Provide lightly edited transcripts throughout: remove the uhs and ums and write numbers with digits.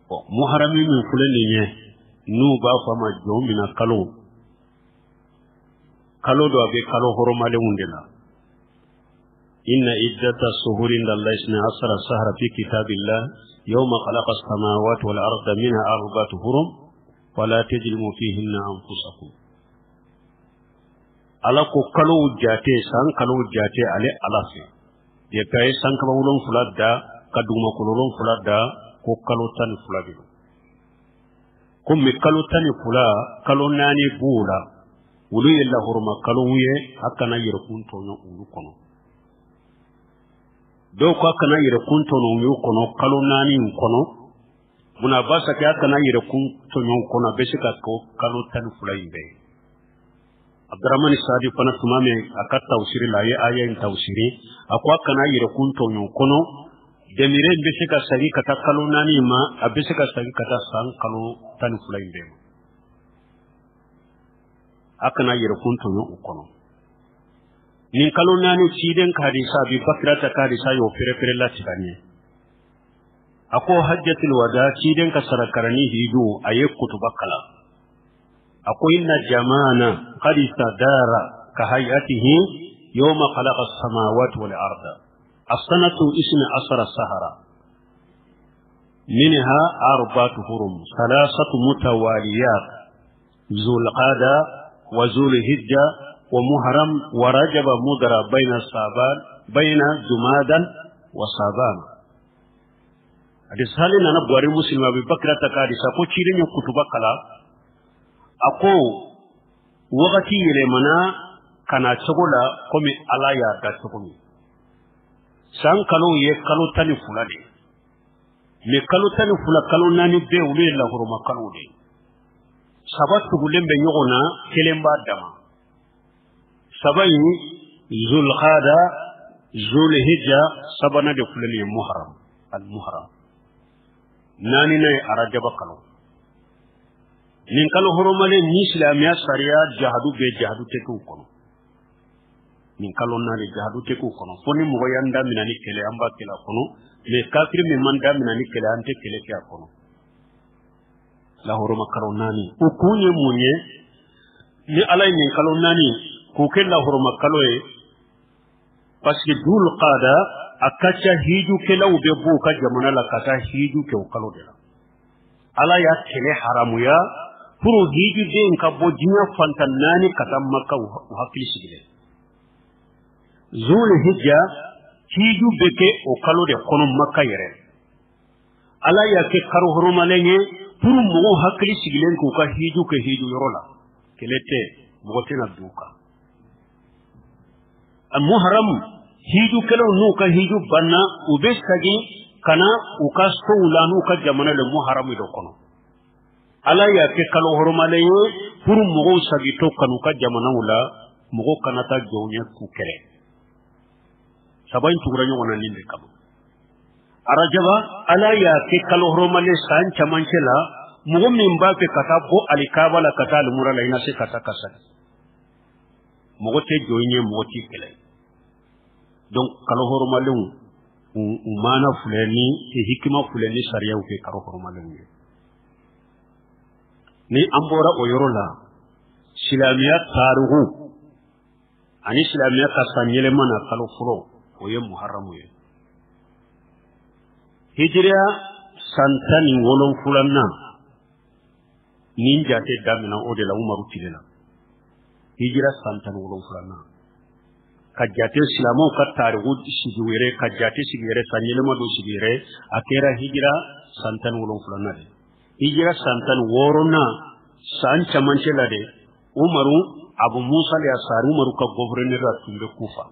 muharami min fulani ne nu ba fama jomina kalo do abe kalo horomale undela inna iddata suhurin lillahi 12 shahra fi kitabillah yawma khalaqa as-samawati wal arda minha arba'atu hurum wala tajrimu fihinna anfusakum ala ko kalo jate san kalo jate ale alafi ye kay san kalo wulon fuladda kaduma ko wulon fuladda ko kalo tan fuladi ko mi kalo tan fula kalo nani bula wulu yalla hurma kalo wiye hakana yira kunto no ulu kono do ko hakana yira kunto no ulu kono kalo nani kono muna basa ke hakana yira kunto no kono besika ko kalo tan fula imbe Abdurrahman Sadi fana tumame aka tawsiri la ye ayen tawsiri akwa kana yire kunto nyon kono demire mbese ka sagi kata kalo nani ma abese ka sagi kata san kalo tan fulay be akana yire kunto nyon kono nin kalo nani ciden kadisa bi bakrata kadisa yo fere la tibani ako hajjatul wada ciden ka sarakarani hidu aye kutubakala أقول إن الجمانا قد استدار كهيئته يوم خلق السماوات والأرض السنة 12 شهرا منها 4 حرم 3 متواليات ذو القعدة وذو الحجة ومحرم ورجب مضر بين جمادى وصابان hadis halina na buari muslima bi bakra takadisa ko ciren kutuba kala ako wakati yele mana kana chogola komi alaya da chogomi san kalo ye kalo tani fulade me kalo tani fula kalo nani be ule la huruma kalo de sabatu gulembe nyogona kelemba dama sabai zulqada zulhijja sabana de fulani muharram al muharram nani ne arajaba kalo nin kalo horomale ni islamiya sharia jahadu be jahadu teku kono nin kalo nani jahadu teku kono foni mo yanda minani kele amba kala kono me kafir mi manda minani kele ante kele kya kono la horoma karo nani o kunye munye ni alay nin kalo nani ko ke la horoma kalo e parce que dul qada akacha hiju kela ube bu ka jamana la kata hiju ke o kalo de ala ya kele haramu ya puro hiju de nka bojinya fantanani kata makka hakili sigile zul hijja hiju beke o kalo de kono makka yere ala ya ke karo horomalenye puro mo hakili sigile ko ka hiju ke hiju yorola kelete motina duka al muharram hiju kelo nu ka hiju banna ubesagi kana uka soulanu ka jamana le muharram do kono ala ya ke kalo hormale yo pour mo sagi to kanu ka jamana wala mo kana ta jonya ku kere sabain tugura nyo wana ninde kam arajaba ala ya ke kalo hormale san chamancela mo min ba pe kata bo alikabala kata al murala ina se kata kasa mo te jonya mo ti kele donc kalo hormale umana fulani e hikima fulani sharia uke karo hormale ni ambora oyorola silamiya taruhu ani silamiya kasanyele mana kalo furo oye muharramu ye hijriya santani wolon fulanna ninja te damina odela umaru tilela hijra santani wolon fulanna kajjate islamo ka taruhu sigire kajjate sigire sanyele madu sigire akera hijra santani wolon fulanna de hijra santan worona san chamancela de umaru abu musa le asari umaru ka gouverneur a tumbe kufa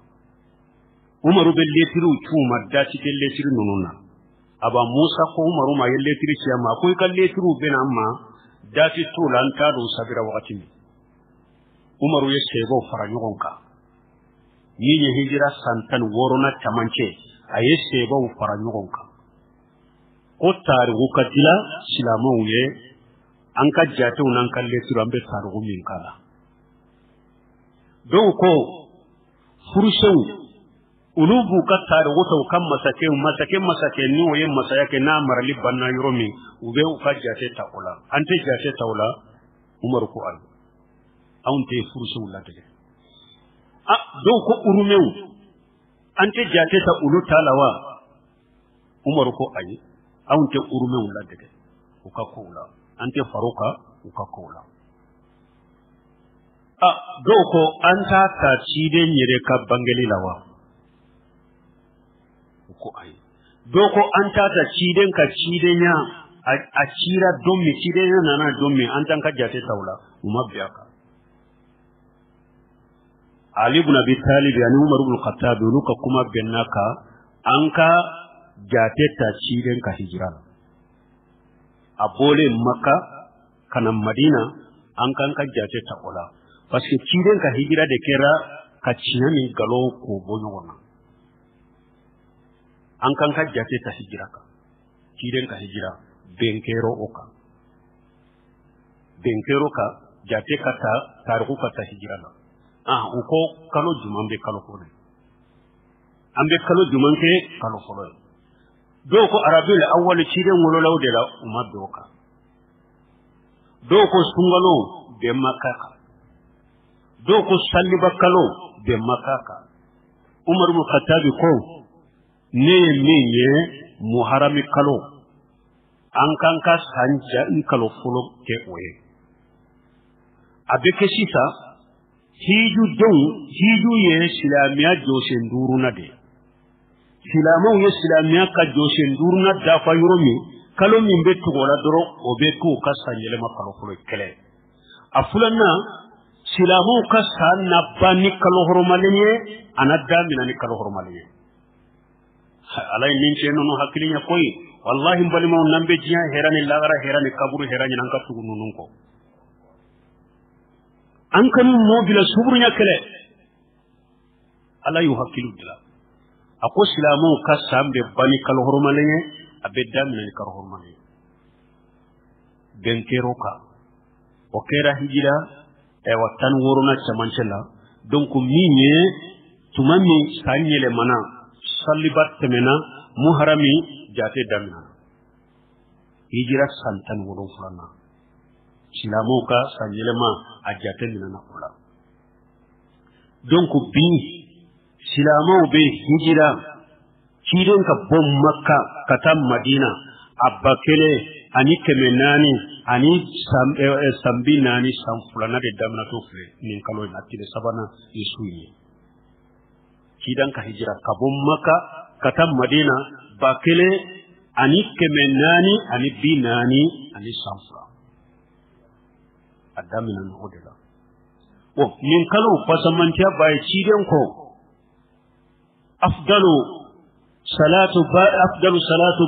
umaru be letiru chuma dati ke letiru nununa aba musa ko umaru ma yeletiru chama ko ka letiru benamma dati tulanta do sabira wakati umaru ye sebo fara nyogonka yinye hijra santan worona chamance aye sebo fara nyogonka o tarihu kadila silamau ye an ka jate nan kalle turu an be tarihu min kala donc ko furusau ulubu katar woto kam masake ni woyen masayake na marali banna yoromi ube ukajate taula ante jate taula umar ko al aunte fursu ladege do ko urumew ante jate ta ulu talawa umar ko ayi aunte urumew ladege ukakula ante faruka ukakula do ko anta ta cide nyere ka bangeli lawa ko ai doko an tata ciden ka cidenya a cira don mi cidenya nana don mi an tanka jate taula umabiyaka Ali ibn Abi Talib yani Umar ibn Khattab luka kuma bennaka anka jate ta ciden ka hijira abole Makka kana Madina an kan ka jate taula parce que ciden ka hijira de kera ka cinani galo ko bonyo wana an kan ka jate ta hijira ka ciden ka hijira benkero ka jate ka ta tariku ka ta hijira na uko kalo juman be kalo ko ne an be kalo juman ke kalo ko ne do ko arabil awwal ciden wolo law de la umma doka do ko sungalo be makaka do ko salliba kalo be makaka Umar ibn Khattab ko ne ye muharami kalo an kan ka sanja in kalo fulo ke oye abeke sita hiju ye silamiya joshen duruna de silamau ye silamiya ka joshen duruna da fa yoromi kalo min be tugola doro obe ko ka sanjele ma kalo fulo kele afulanna silamau ka sanna bani kalo horomalenye anadda minani kalo horomalenye alay min ce nono hakkilinya koy wallahi balima nambe jiya herani lagara herani kaburu herani nan ka tugu nunun ko an kan mobila suburnya kele alay hakkilu dila ako islamu ka sambe bani kal hormalenye abedda min kal hormalenye benkero ka o kera hijira e watan worona chamancela donc minye tumami sanyele mana sallibat temena muharami jate damina hijira santan wolo fulana silamu ka sanjelema ajate minana kula donc bi silamu be hijira ciren ka bom makka katam madina abakele ani kemenani ani sambi nani sam fulana de damna to fle nin kalo na tide sabana isuyi cidan ka hijira ka bom makka katam madina bakele ani kemenani ani binani ani samfula adamina no odela o min kalo fasamantiya bay ciden ko afdalu salatu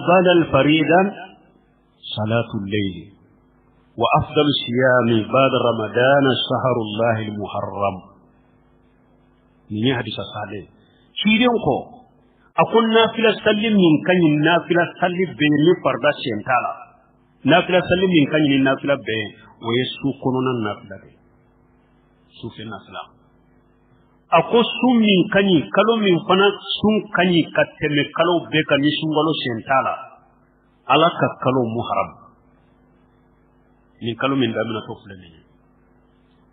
ba'da al-faridan salatu al-layl wa afdalu siyami ba'da ramadan shahrullah al-muharram ni hadisa sale ciden ko akun nafila sallim min kanyin nafila sallim be ni farda sentala nafila sallim min kanyin nafila be waye su kononan nafila be su fe nafila ako sun min kanyi kalo min fana sun kanyi kateme kalo be ka ni sungalo sentala alaka kalo muharram ni kalo min damina to fulani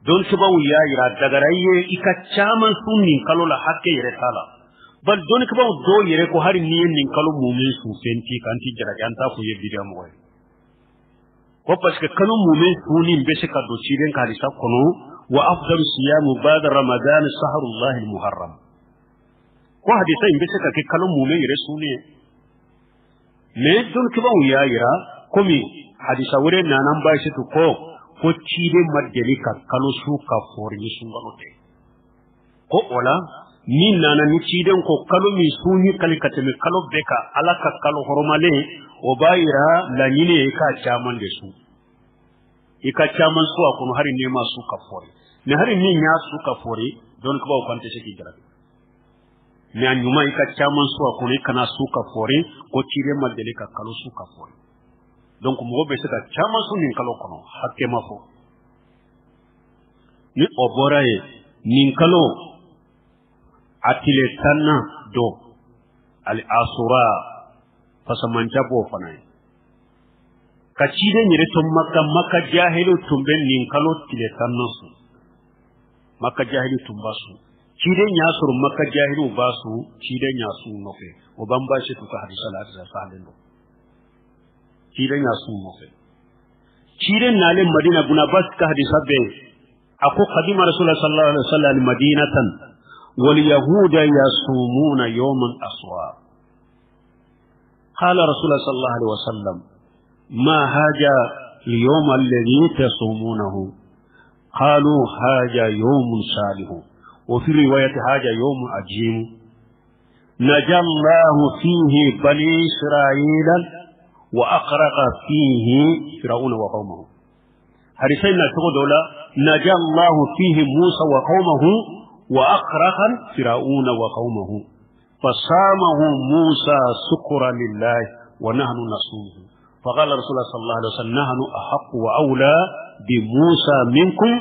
don subawu ya ira dagaraye ika chaman sun min kalo la hakke yere tala bal don ka ba do yere ko hari ni nin kalo mumin su fenti kanti jara anta ko ye bidiam mo ko parce que kalo mumin su ni be se ka do ciren ka lisa kono wa afdalu siyam ba'da ramadan shahrullah almuharram ko hadisa in be se ka ke kalo mumin yere su ne me don ka ba ya yira komi hadisa wure nanan ba shi to ko cire madeli ka kalo su ka forni sun galote ko ola min nana ni ciden ko kalo mi suni kalikate mi kalo beka alaka kalo hormale o bayira la nyine ka chaman de su ika chaman su akon hari ne ma su ka fori ne hari ni nya su ka fori don ko ba kwante sheki jara ne anyuma ika chaman su akon kana su ka fori ko cire madeli ka kalo su ka fori donc mo be saka chaman su nin kalo kono hakke mafo ni oboraye nin kalo atile tanna do al asura fasamanta bo fanai kacide nyire to makka jahilu tumben nin kalo tile tanno su makka jahilu tumbasu cide nyasur makka jahilu basu cide nyasu nofe o bamba shi to hadisa la ta salen do cide nyasu nofe cide nale madina guna bas ka hadisa be ako qadima rasulullah sallallahu alaihi wasallam madinatan wal yahuda yasumuna yawman aswa qala rasulullah sallallahu alaihi wasallam ma haja اليوم الذي تصومونه قالوا هذا يوم صالح وفي رواية هذا يوم عجيب نجى الله فيه بني إسرائيل وأغرق فيه فرعون وقومه حديثنا تقول نجى الله فيه موسى وقومه وأغرق فرعون وقومه فصامه موسى شكرا لله ونحن نصومه فقال رسول الله صلى الله عليه وسلم نحن أحق وأولى بموسى منكم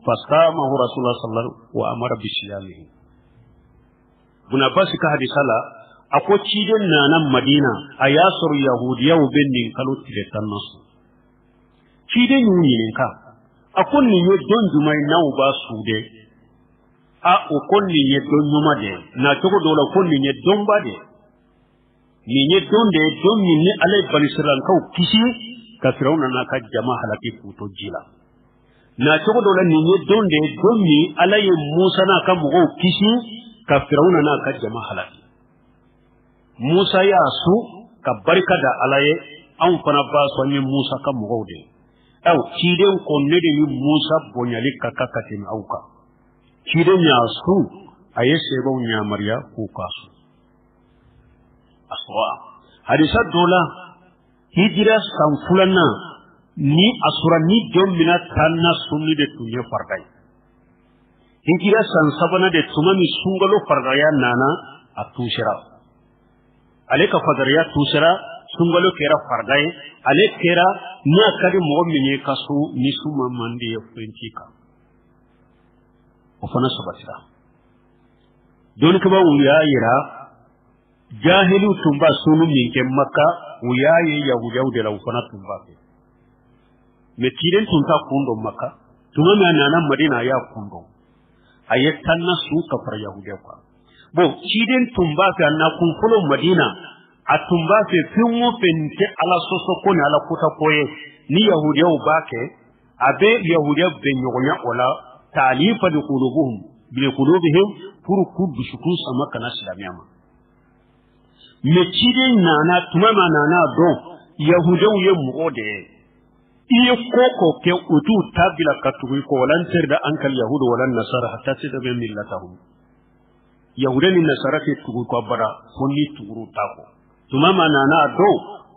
فصامه رسول الله صلى الله عليه وسلم وأمر بصيامه بنا باسك هذه صلاة أكو تشيدن نانا مدينة أياسر يهودية وبنين كانوا تلتان نصر تشيدن ينينكا أكو نيو دون جمعي ناو باسودة أكو نيو دون جمعي ناتوكو دولا أكو نيو دون بادي نيو دون دي دون نيو علي بنسران كو كيسي كفرون ناكا جماع لكي فوتو جيلا na cogo dola ni nye donde donni alaye Musa na ka mugo kisi ka Firauna na ka jama halaki Musa ya su ka barka da alaye an fana ba su ne Musa ka mugo de au kiden ko ne de Musa bonyali ka kakatin auka kiden ya su aye sebo nya Maria ku kasu aswa hadisa dola hijira san fulana ni asura ni jombina tanna sunni de tunye farday hijira san sabana de tumami sungalo fardaya nana atushira aleka fadariya tushira sungalo kera farday ale kera na kadi mu'mini kasu ni suma mande fentika ofana sabatira don kaba uya yira jahilu tumba sunu minke makka uya ye yahudiya de la ofana tumba me tiren tunta kundo makka tuma me nana madina ya kundo ayetanna su ka far yahudiya kwa bo tiren tumba fa na kun fulo madina atumba fe finwo fente ala soso ko ne ala kuta koye ni yahudiya ubake abe yahudiya benyonya wala talifa bi qulubihim furu kudu shukun sama kana islamiyama me tiren nana tuma ma nana do yahudiya ye muode iya koko ke utu tabila katugui ko walantir da ankal yahudu walan nasara hatta sida be millatahum yahudan nasara ke tugu ko bara konni tuguru tako tuma manana do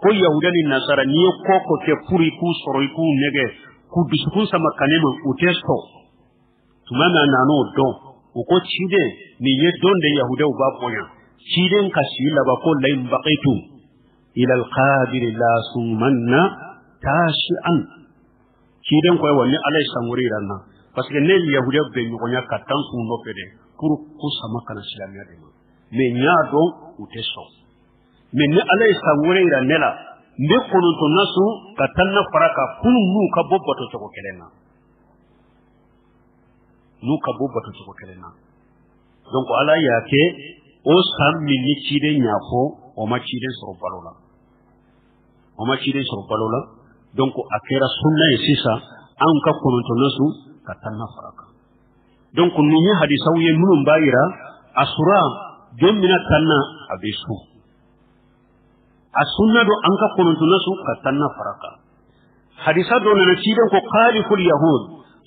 ko yahudan nasara ni koko ke puri ku soroi ku nege ku bisukun sama kanema utesto tuma manano do ko chide ni yedon de yahuda ba ponya chiden kasila ba ko lain baqitu ila alqadir la sumanna tashi'an kidan koy woni alay samuri ranna parce que ne yahudiya be nyonya katan sun no fede pour ko sama kana islamiya de me nyaado uteso me ne alay samuri ranela ne kono to nasu katan na faraka punu ka bobbato to ko kelena nu ka bobbato to ko kelena donc ala yake o sammi ni cide nyafo o ma cide so balola donc akera sunna sisa an ka kononto nasu katanna faraka donc ni hadisa wiye munum bayira asura jomina tanna abisu asunna do an ka kononto nasu katanna faraka hadisa do na cidan ko qaliful yahud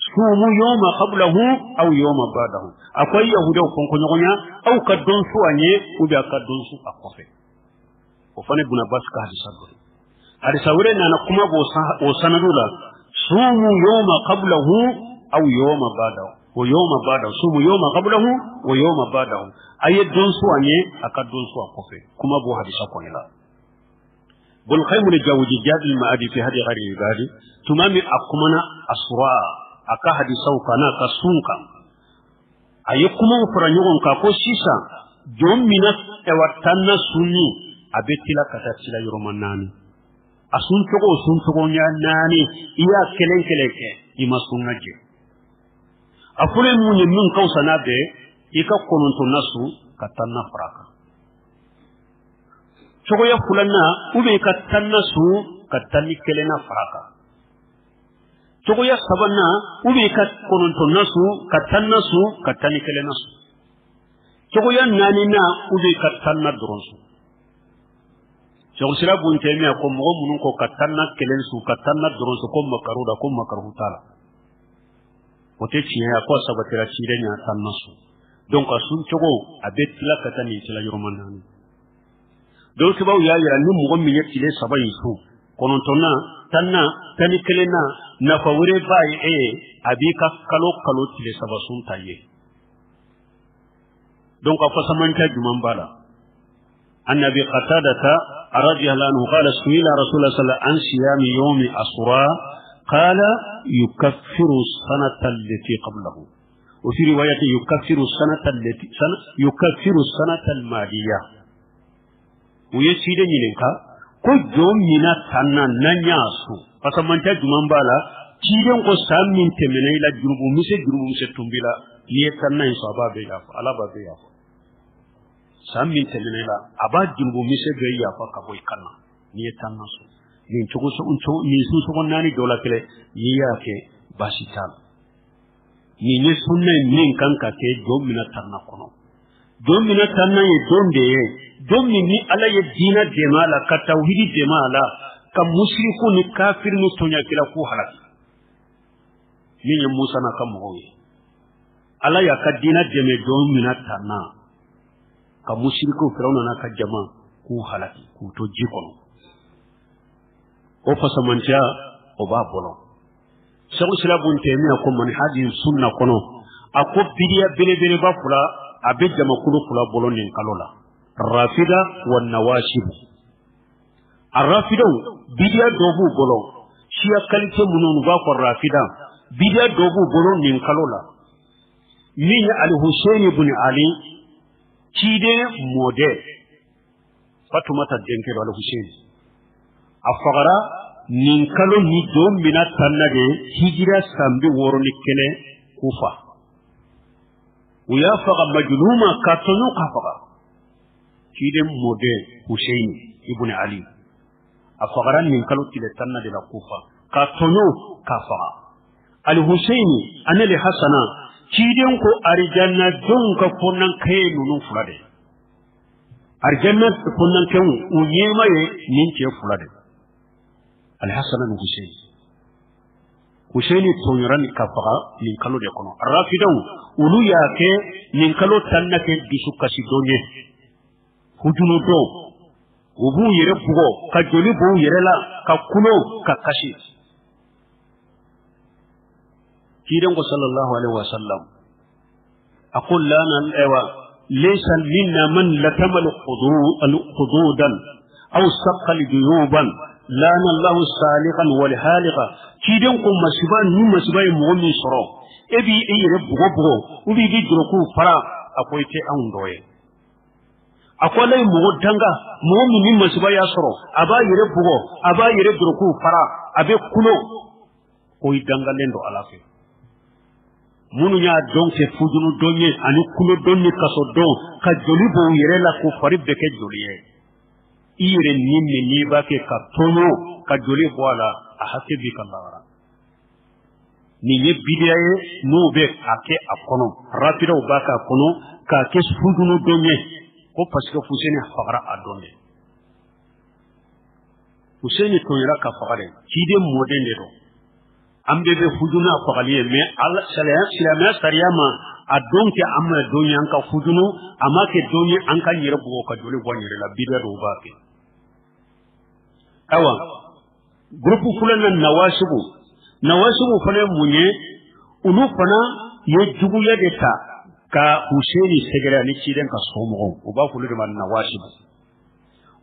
sumu yawma qablahu aw yawma ba'dahu akwai yahuda kon ko nyonya aw kadon su anye ubi kadon su akofe ko fane buna baska hadisa do hadisa wure na kuma bo sanadula sumu yawma qablahu aw yawma ba'dahu wa yawma ba'dahu sumu yawma qablahu wa yawma ba'dahu ayedon su anye akadon su akofe kuma bo hadisa ko ila bul khaymul jawji jadil ma'adi fi hadi ghari ibadi tumami akumana asra aka hadisa kana ka sunka ayi kuma furanyon ka ko sisa jommina ewatanna sunni abetila kata sila yoromanani asun togo nya nani iya kelenkeleke ima sunnaje afule munye min kausana be ika kononto nasu katanna faraka togo ya fulana ube katanna su katanni kelena faraka togo ya sabana ube ka kononto nasu katanna su katanni kelena su togo ya nani na ube katanna dronsu sila bunte mi ko mo munun ko katanna kelen su katanna doron su ko makaruda ko makarhutala wote ciya ko sabatira cire nya tanna su donc asun togo abetila katani tila yurmanani donc baw ya yira ni mo mi yetti le sabai su konon tonna tanna tani kelena na fawre bai abika kalo tile sabasun taye donc afa samanta juman bala annabi qatadata رضي الله عنه قال سئل رسول الله صلى الله عليه وسلم عن صيام يوم عاشوراء قال يكفر السنة التي قبله وفي رواية يكفر السنة المالية ويسيدني لك كل يوم من تنا ننياسو فسمن تجمع بالا كيدن كو سامين تمنى إلى جنوب مسجد تنبلا ليتنا إنصابا بيافا على بيافا samin telenela abajin bu mise gayya fa ka boy kanna ni tanna so ni chogo so uncho ni su nani dola kele ni yake basital ni ne sunna nin kanka ke domina tanna kono domina tanna ye donde domini ala ye dina demala ka tauhidi demala ka mushriku ni kafir ni tonya kila ku halaki ni Musa na kam hoye ala ya ka dina deme domina tanna ka mushriku firawna na ka jama ku halaki ku to jikono o fasamanta o ba bolo shagu silabun temiya ko man hadi sunna kono ako bidiya bele ba fula abe jama kulu fula bolo nin kalola rafida wan nawashib arrafida bidiya dobu bolo shiya kalite munun ba ko rafida bidiya dobu bolo nin kalola min al-Husayn ibn Ali cide mode fatumata denke wala Hussein afagara nin kalo ni dom mina tanade hijira sambi woro ni kele kufa uya faga majnuma katonu kafaga cide mode Hussein ibn Ali afagara nin kalo tile tanade la kufa katonu kafaga al Hussein anali hasana ciden ko arjanna don ka fonnan kai nunu fulade arjanna fonnan kan uyema ye nin ce fulade al-Hasan al-Husayn to yoran ka faga nin kalo de kono rafidaw ulu ya ke nin kalo tannake disu kasi donye hujuno do ubu yere bugo ka joli bu yere la ka kuno ka kashi كيرن صلى الله عليه وسلم أقول لنا ليس منا من لتم الخدودا أو سق الجيوبا لنا الله سالقا والهالقا كيرن كم مسبان نم مسبان مغني سرو أبي أي رب غبغو وبي جدركو فرا أقول تي أندوي أقول لي مغدانغا مغني نم مسبان يسرو أبا يربغو أبا يربغو فرا أبي كلو كوي دانغا لندو على فيه munu nya don ke fujunu donye ani kulo donye kaso don ka joli bo yere la ko fari beke joliye ire nimmi ni ba ke ka tono ka joli bo ala a hakke bi kallara ni ye bidiyaye no be ake akono rapido ba ka kono ka ke fujunu donye ko parce que fuseni fagara adonde fuseni to yira ka fagare kide modende do ambe be fujuna fagaliye me Allah salama sariyama adonke amma donya anka fujunu amake donya anka yira bugo ka dole wanyire la bidda do baake awa groupe fulana nawashibu fana munye ulu fana ye jugu ya deta ka Husaini segera ni ciden ka somo o ba fulu de man nawashibu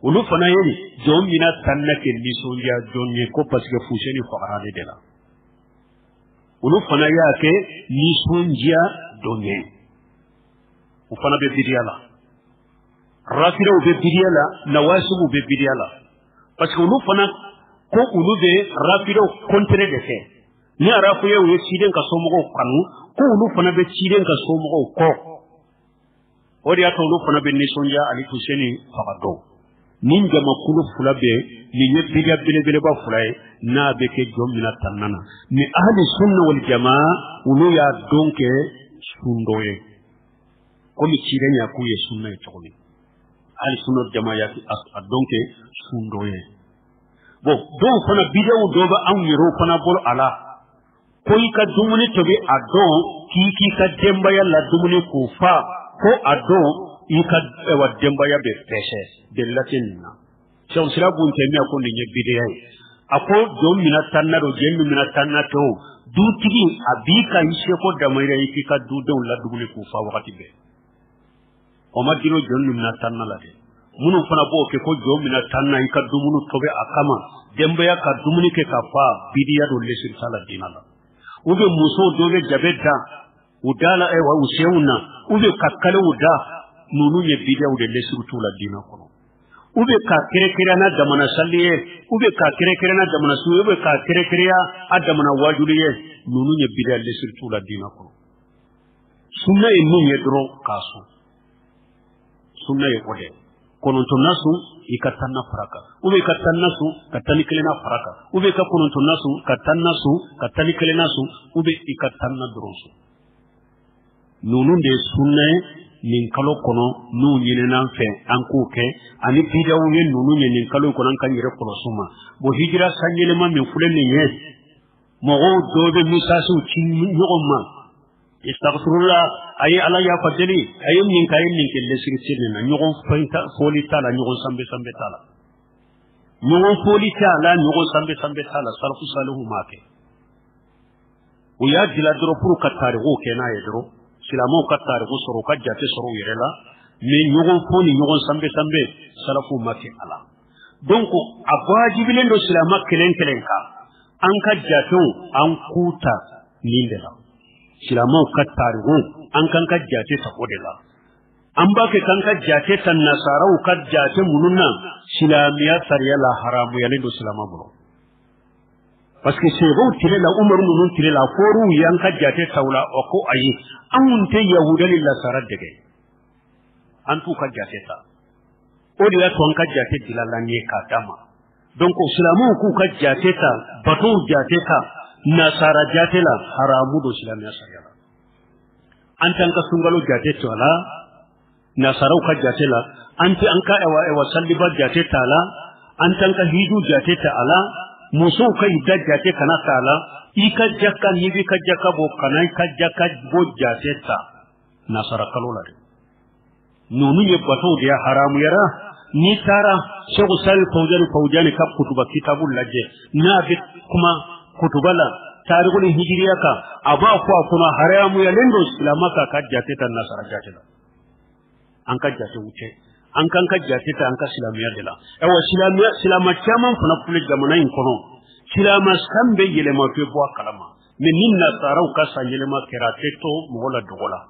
ulu fana yeli jomina tannake lisonja donye ko parce que Husaini fagara de la ulu fana yake nisonjia donye ufana be bidiala rafida be bidiyala nawasibu be bidiyala parce que ulu fana ko ulu be rafida contre de fait ni arafu ye we ciden ka somogo kanu ko ulu fana be ciden ka somogo ko odi ato ulu fana be nisonja ali tuseni fagado nin jama kulu fula be ni ye bidiya bele ba fula na be ke jomina tannana ni ahli sunna wal jamaa ulu ya donke sundoye ko mi ciden ya ku ye sunna e tokoni ahli sunna wal jamaa ya donke sundoye bo don fana bidiya do ba an yiro fana bol ala ko ka dumuni tobi ado ki ka demba ya la dumuni ku fa ko ado ika wa demba ya be peshe de latinna so sira bunte mi ko ni bidiya ako jom mina tanna do jemmi mina tanna to du tigi abika ishe ko da mai rai ki ka du don la dumuni ku fa wakati be o ma dino jom mina tanna la de munu fana bo ke ko jom mina tanna ika dumunu tobe akama demba ya ka dumuni ke ka fa bidiya do lesir sala dinala ube muso dobe jabeta udala wa useuna ube kakkale uda nunu ye bidiya ude lesir tula dina kono ube ka kere na damana salliye ube ka kere na damana suye ube ka kere ya adamana wajuliye nunu ye bidiya lesir tula dina kono sunna e nun ye dro kaso sunna ye ode kono to nasu ikatanna faraka ube katanna su katani kelena faraka ube ka kono to nasu katanna su katani kelena su ube ikatanna drosu nunu de sunna nin kalo kono nu nyine nan fe an ku ke ani bidawu ye nunu nye nin kalo kono kan yere kono suma bo hijra sanyele ma min fulen ni ye mo go dobe misasu cin nyogoma istaghfirullah ay ala ya fadeli ayum nin kayen nin kelle sirti na nyogon faita foli tala nyogon sambe tala nyogon foli tala nyogon sambe tala salfu saluhu make o ya dila dro pour katare go kena ye dro silamo katare go soro ka jate soro yerela me nyogon foli nyogon sambe salafu make ala donc abajibilen do silama kelen ka an ka jato an kuta nindela silamo katare go an kan ka jate ta kodela an ba ke kan ka jate tan nasarau ka jate mununna silamiya sariyala haramu ya lindo silama bro parce que c'est bon tire la umar munun tire la foru yan ka jate taula o ko ayi an te yahuda lilla sarar dege an tu ka jate ta o de ya to an ka jate dilala ne ka dama donc silamu ku ka jate ta batu jate ta nasara jate la haramu do silamiya sariyala an tan ka sungalo jate to ala nasarau ka jate la an ti an ka ewa salliba jate ta ala an tan ka hiju jate ta ala muso ka idda jate kana ta ala ika jakka ni bi ka jakka bo kana ka jakka bo jate ta nasara kalola de nonu ye bato dia haramu yara ni tara shego sal fawjani ka kutuba kitabul lajje na bi kuma kutubala tarihul hijriya ka aba ko kuma haramu ya lendo islamaka ka jate ta nasara jate la an ka jate wuce an kan ka jate ta an ka islamiya dela ewa islama chaman funa kule jamana in kono islama sambe yele ma fe bo kalama min ninna sarau ka sanyele ma kerate to mola dogola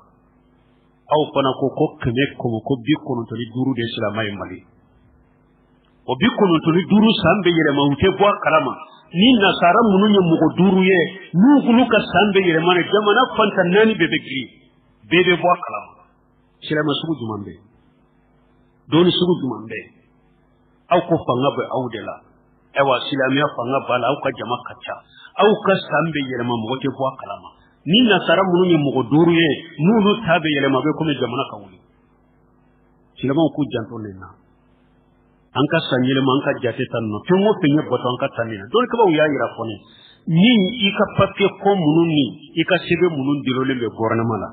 aw fana ko keme ko bi kono to duru de islama e mali o bi kono to duru sambe yele ma wuce bo kalama ni nasara mununye mugo duru ye nugulu ka sambe yere mane jamana fanta nani bebe bo kalama silama sugu jumambe doni sugu jumambe aw ko fanga be awdela ewa silamiya fanga bala aw ka jama kacha aw ka sambe yere ma mugo ke bo kalama ni nasara mununye mugo duru ye nulu tabe yere ma be ko me jamana ka wuli silama ku janto lenna an ka sanyele man ka jate tanno tungo pinye boton ka tanina don ka ba ya yira fone ni ika papier ko mununi ika sebe munun dilole be gouvernement la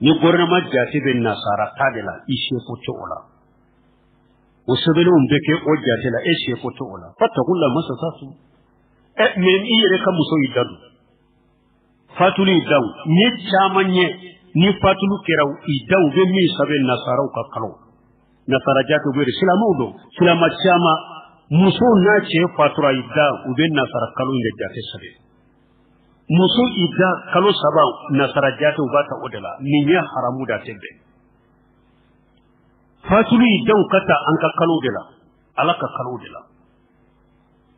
ni gouvernement jate be nasara tadela ishe ko to ola o sebe no mbeke o jate la ishe ko to ola fatakulla masasasu men iyere ka muso idadu fatuli daw ni chamanye ni fatulu keraw idaw be mi sabe nasara ka kalo nasara jatu be islamudo silama chama muso na ce fatura idda ube nasara kalo inde jate sabe muso idda kalo saba nasara jatu bata odala ni ya haramu da tebe fatuli dan kata an ka kalo de la ala ka kalo de la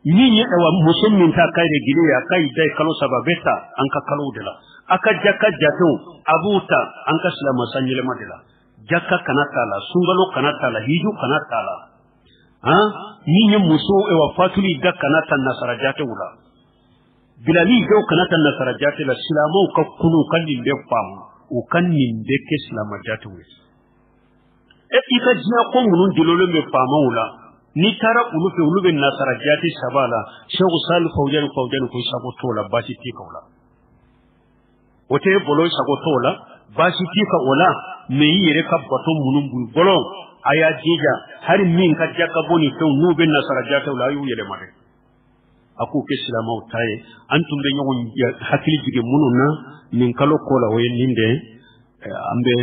ni ne da musulmin ta kai da gile ya kai dai kalo sababeta an ka kalo de la aka jakka jato abuta an ka islama sanyele madila jakka kanata la sungalo kanata la hiju kanata la ha ni ne muso e wa fatuli da kanata nasara jato wala bilali do kanata nasara jato la islamu ka kunu kan din de fam o kan nin de ke islama jato we e ita jina ko munun dilolo me fama wala ni tara ulu be nasara jati sabala shehu sal fawjan ko sabo tola basi tika wala wote bolo sabo tola basi tika wala me yire ka baton munun bul bolo aya jija har min ka jaka boni to nu be nasara jati wala yu yele mare aku ke islamaw taye antum be nyon hakili jige mununa min kalo kola way ninde ambe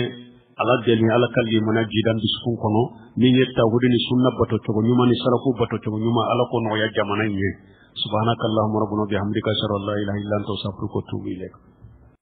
ala deli ala kalli mana jidan biskun kono ni yetta hudini sunna bato to nyuma ni salafu bato to nyuma ala kono ya jamana nye subhanakallahumma rabbuna bihamdika ashhadu an la ilaha illa anta astaghfiruka wa atubu ilaik